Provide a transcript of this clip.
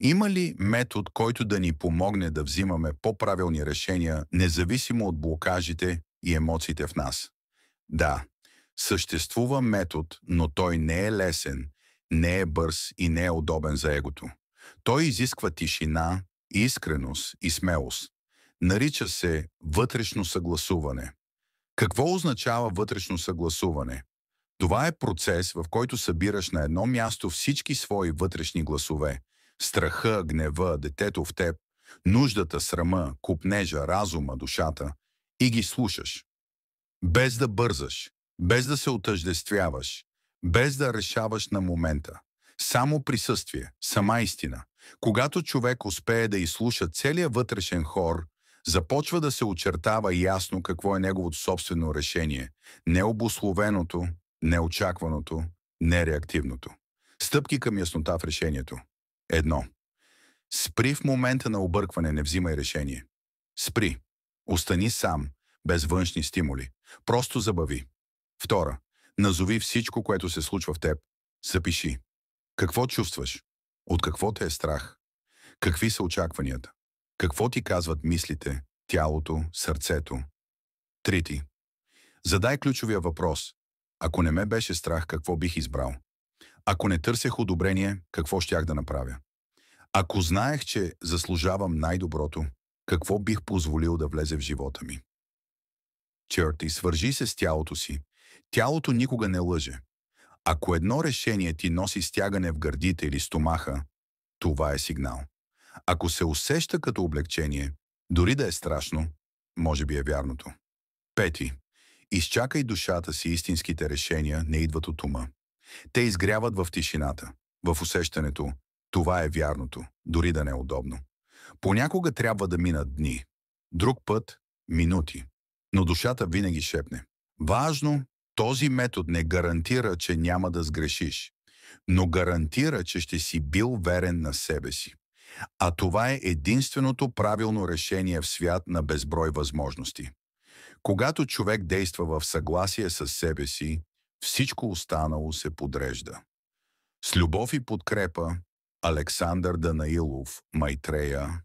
Има ли метод, който да ни помогне да взимаме по-правилни решения, независимо от блокажите и емоциите в нас? Да, съществува метод, но той не е лесен, не е бърз и не е удобен за егото. Той изисква тишина, искреност и смелост. Нарича се вътрешно съгласуване. Какво означава вътрешно съгласуване? Това е процес, в който събираш на едно място всички свои вътрешни гласове – страха, гнева, детето в теб, нуждата, срама, купнежа, разума, душата – и ги слушаш. Без да бързаш, без да се отъждествяваш, без да решаваш на момента. Само присъствие, сама истина. Когато човек успее да изслуша целият вътрешен хор, започва да се очертава ясно какво е неговото собствено решение. Необусловеното, неочакваното, нереактивното. Стъпки към яснота в решението. Едно. Спри в момента на объркване, не взимай решение. Спри. Остани сам, без външни стимули. Просто забави. Втора. Назови всичко, което се случва в теб. Запиши. Какво чувстваш? От какво те е страх? Какви са очакванията? Какво ти казват мислите, тялото, сърцето? Трети. Задай ключовия въпрос. Ако не ме беше страх, какво бих избрал? Ако не търсех одобрение, какво щях да направя? Ако знаех, че заслужавам най-доброто, какво бих позволил да влезе в живота ми? Черти, свържи се с тялото си. Тялото никога не лъже. Ако едно решение ти носи стягане в гърдите или стомаха, това е сигнал. Ако се усеща като облегчение, дори да е страшно, може би е вярното. Пети. Изчакай душата си, истинските решения не идват от ума. Те изгряват в тишината, в усещането. Това е вярното, дори да не е удобно. Понякога трябва да минат дни, друг път – минути, но душата винаги шепне. Важно, този метод не гарантира, че няма да сгрешиш, но гарантира, че ще си бил верен на себе си. А това е единственото правилно решение в свят на безброй възможности. Когато човек действа в съгласие с себе си, всичко останало се подрежда. С любов и подкрепа, Александър Данаилов, Майтрея,